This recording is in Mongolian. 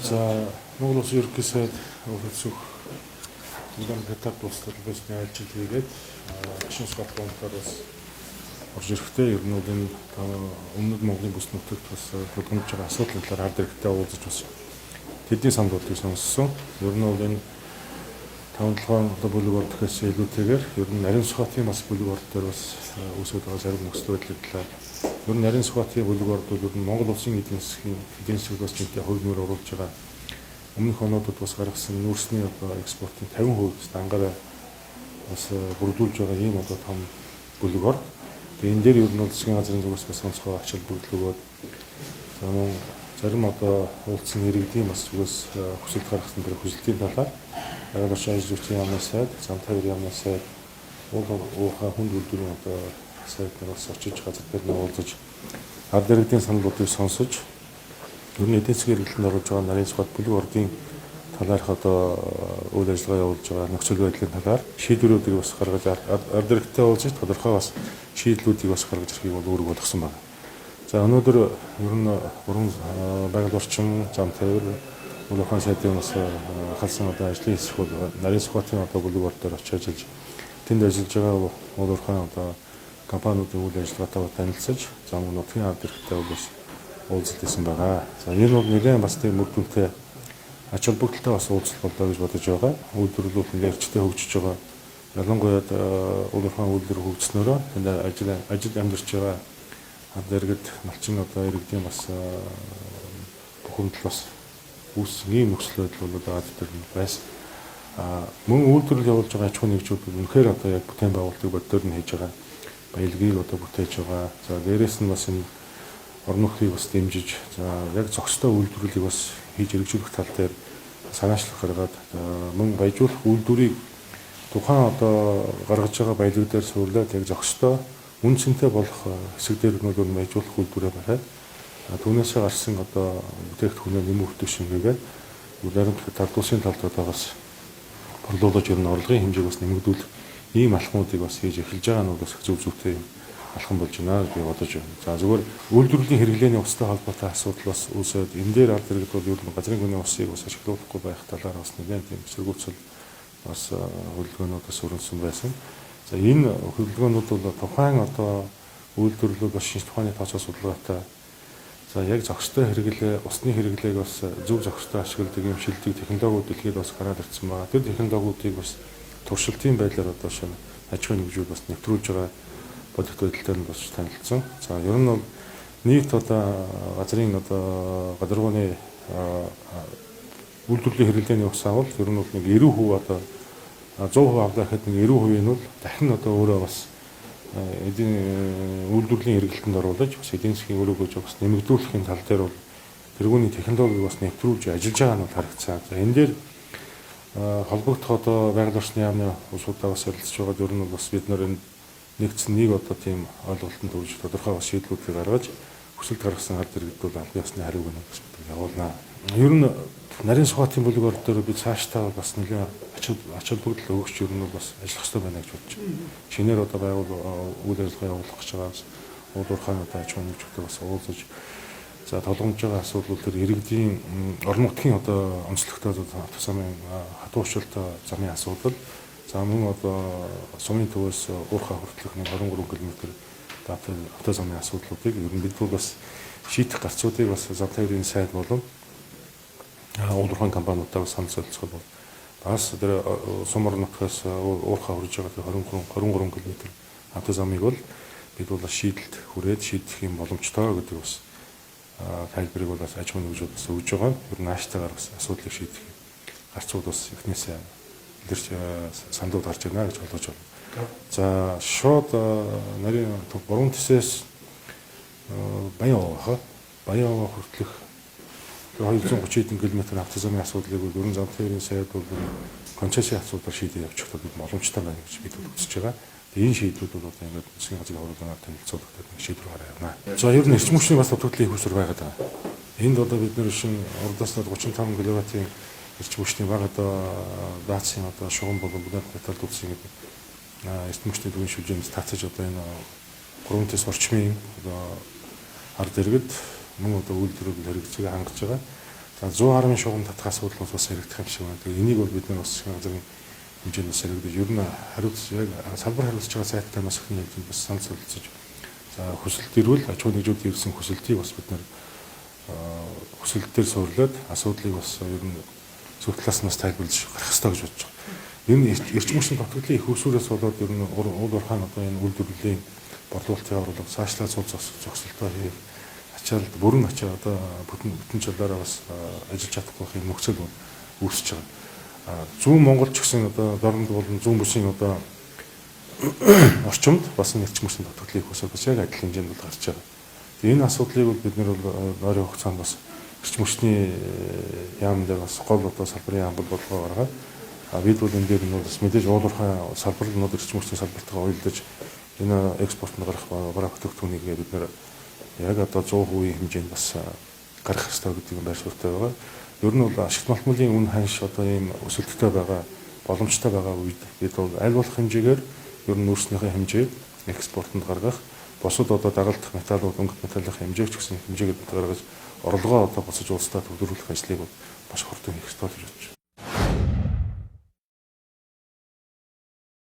За Монгол Улсын ерөнхий сайд хөлсөх хятад улс төлөвлөсний айлчил хийгээд машин скотлонтоор бас орж ирэхдээ ер нь энэ өмнөд Монголын бүс нутагт бас тулгамж байгаа асуудал талаар ард иргэдтэй уулзаж бас тэдний саналуудыг сонссон. Ер нь энэ 5-7 бүлэг ордохоос илүүтэйгээр ер нь нарийн сухатын бас бүлэг орд дээр бас үүсгэж байгаа зарим нөхцөл байдлын талаар ер нь нарийн сухатын бүлэг орд бол ер нь Монгол Улсын эдийн засгийг бас нэгтэй хөргөмөр оруулж байгаа. Өмнөх онуудад бас гаргасан нүүрсний экспортын 50% дангаараа бас бүрдүүлж байгаа ийм том бүлэг орд. Тэгээ энэ дээр ер нь засгийн газрын зүгээс бас онцгой ач холбогдол өгөөд за мөн зарим уулзсан иргэдийн бас зүгээс хүсэлт гаргасан дээр хүсэлтийн талаар яг л шааж зүрхний яамны сайд, замтайр яамны сайд, уухай хүнд үйлдвэрийн сайднаас бас очиж газар дээр нь уулзаж ард иргэдийн саналуудыг сонсож ер нь эдийн засгийн эргэлтэнд оруулж байгаа нарийн сухад бүлэг ордын талаарх үйл ажиллагаа явуулж байгаа нөхцөл байдлын талаар шийдвэрүүдийг бас гаргаж ард иргэдтэй уулзаж тодорхой бас шийдлүүдийг бас гаргаж ирэхийг бол үүрэг болгосон байна. За өнөөдөр ер нь бүрэн байгаль орчин замтайр Улахан сайдын бас халсан ажлын хэсэг бол нарийн сухатын бүлэг орд дээр очиж ажиллаж тэнд ажиллаж байгаа Улахан компаниудын үйл ажиллагаатай танилцаж зам нутгийн ард иргэдтэй бас уулзалтайсан байгаа. За энэ бол нэлээд бас тийм үр дүнтэй ач холбогдолтой бас уулзалт боллоо гэж бодож байгаа. Үйлдвэрлэлүүд нэлээд эрчтэй хөгжиж байгаа. Ялангуяа Улахан үйлдвэр хөгжснөөрөө тэнд ажил амьдарч байгаа ард иргэд малчин иргэдийн бас бухимдал бас үүссэн ийм нөхцөл байдал бол ард иргэд байсан. Мөн үйлдвэрлэл явуулж байгаа аж ахуйн нэгжүүд үнэхээр яг бүтээн байгуулалтыг боддоор нь хийж байгаа баялагийг бүтээж байгаа. За дээрэс нь бас энэ орон нутгийг бас дэмжиж за яг зохистой үйлдвэрлэлийг бас хийж хэрэгжүүлэх тал дээр санаачлах гаргаад мөн баяжуулах үйлдвэрийг тухайн гаргаж байгаа баялаг дээр суурлаад яг зохистой үн цэнтэй болох хэсэг дээр нь бол баяжуулах үйлдвэрээ бариад түүнээсээ гарсан бүтээгдэхүүнээ нэмэлт түвшингээгээд үлээрэн талд улсын талд бас борлуулж ер нь орлогын хэмжээг бас нэмэгдүүлэх ийм алхмуудыг бас хийж эхэлж байгаа нь бас зөв зүйтэй алхам болж байна гэж би бодож байна. За зүгээр үйлдвэрлэлийн хэрэглээний устай холбоотой асуудал бас үүсээд энэ дээр ард иргэд бол ер нь газрын гүний усыг бас ашиглуулахгүй байх талаар бас нэгэн тийм эсэргүүцэл бас хөдөлгөөнүүд бас өрнөсөн байсан. За энэ хөдөлгөөнүүд бол тухайн үйлдвэрлэл бас шинж тухааны тооцоо судалгаатай за яг зохистой хэрэглээ, усны хэрэглээг бас зөв зохистой ашигладаг юм шилдэг технологиуд дэлхийд бас гараад ирсэн байгаа. Тэр технологиудыг бас туршилтын байдлаар шинэ аж ахуйн нэгжүүд бас нэвтрүүлж байгаа бодит байдалтай нь бас танилцсан. За ер нь нийт газрын гадаргууны үйлдвэрлэлийн хэрэглээний ус авал ер нь нэг 90% 100% авлаа гэхэд нэг 90% нь бол дахин өөрөө бас эдийн үйлдвэрлэлийн хэрэглэлтэнд оруулаж бас эдийн засгийн өрөөгөөж бас нэмэгдүүлэхийн тал дээр бол тэргүүний технологиг бас нэвтрүүлж ажиллаж байгаа нь бол харагдсан. За энэ дээр холбогдох байгаль орчны яамны улсуудаа бас ярилцж байгаа ер нь бас бид нар нэгдсэн нэг тийм ойлголтод хүрж тодорхой бас шийдлүүдийг гаргаж хүсэлт гаргасан ард иргэд бол албан ёсны хариуг нь явуулнаа. Ер нь нарийн сухатын бүлэг орд дээр бид цаашдаа бас нэлээд ач холбогдол өгч ер нь бас ажиллах хэрэгтэй байна гэж бодож байна. Шинээр байгуул үйл ажиллагаа явуулах гэж байгаа уулуурхааны аж ахуйн нэгжтэй бас уулзаж за толгомж байгаа асуудал төр иргэдийн орон нутгийн онцлогтой замын хатуушилтай замын асуудал за мөн сумын төвөөс уурхай хүртэлх 23 км авто замын асуудлуудыг ер нь бид бол бас шийдэх гарцуудыг бас замтайрын сайд болон уулуурхайн компаниудаа санал солилцоход бол бас тэр сум орон нутгаас уурхай хүрж байгаа 23 км авто замыг бол бид бол шийдэлд хүрээд шийдэх юм боломжтой гэдэг бас тайлбарыг бол аж ахуйн нэгжүүд бас өгж байгаа. Ер нь нааштай бас асуудлыг шийдэх гарцууд бас эхнээсээ илэрч сандууд гарч ирнэ гэж бодож байна. За шууд нарийн буруу тисээс Баян хүртэлх 230 хэдэн км автозамын асуудлыг бол ерөн замтайрын сайд бол концессийн асуудлаар шийдэж явчих бол боломжтой байна гэж бид үзэж байгаа. Энэ шийдлүүд бол ингээд засгийн газрын хуралдаанаар танилцуулах гэдэг шийдвэр гараа явна. За ер нь эрчим хүчний бас төвтлөлийн хөсөр байгаад байгаа. Энд бид нэр шин урдаас 35 кВт-ийн эрчим хүчний бага даацын шугам болон бүлээн металл дүүцсэн гэдэг эрчим хүчний төвийн шилжээнд таацаж энэ 3-ээс орчмын ард иргэд мөн үйлдвэрүүд хэрэгцээг хангаж байгаа. За 110-ын шугам татах асуудал бас яригдах юм шиг байна. Тэгээ энийг бол бид нар бас газрын хэмжээнд бас яригдаж ер нь хариуцж яг салбар хариуцж байгаа сайттай бас өхний хэмжээнд бас санал солилцож за хүсэлт ирвэл аж ахуй нэгжүүд ирсэн хүсэлтийг бас бид нар хүсэлт дээр суурлаад асуудлыг бас ер нь зөв талаас нь бас тайлбарлаж гарах хэрэгтэй гэж бодож байгаа. Энэ эрчим хүчний тогтворлын их усүрээс болоод ер нь уул уурхайн одоо энэ үйлдвэрлэлийн борлуулалтын орлого цаашлаад цул зогсолтой хийх ачаалт бүрэн ачаа одоо бүтэн чөлөөрөө бас ажиллаж чадахгүй юм нөхцөл үүсэж байгаа. Зүүн Монгол ч гэсэн одоо дорнод болон зүүн бүсийн одоо орчимд бас эрчим хүчний тогтворлын их усур бас яг адил хэмжээнд бол гарч байгаа. Тэгээ энэ асуудлыг бол бид нэр бол ойрын хугацаанд бас эрчим хүчний яам дээр бас гол одоо салбарын яам болгоо гаргаад бид бол энэ дээр нь бас мэдээж уулуурхай салбарнууд эрчим хүчний салбартайгаа уялдаж энэ экспортод гарах бараа бүтээгдэхүүнийг бид нэр яг одоо 100% хэмжээнд бас гарах хэрэгтэй гэдэг нь байр суурьтай байгаа. Ер нь бол ашигт малтмуулын үн ханш одоо ийм өсөлттэй байгаа, боломжтой байгаа үед бид бол аль болох хэмжээгээр ер нь өөрснийхөө хэмжээг экспортод гаргах, бусад одоо дагалдах металлууд, өнгөт металлын хэмжээг ч гэсэн хэмжээгээр гаргаж орлогоо одоо буцаж улсдаа төвлөрүүлэх ажлыг маш хурдан хийх ёстой гэж бодож байна.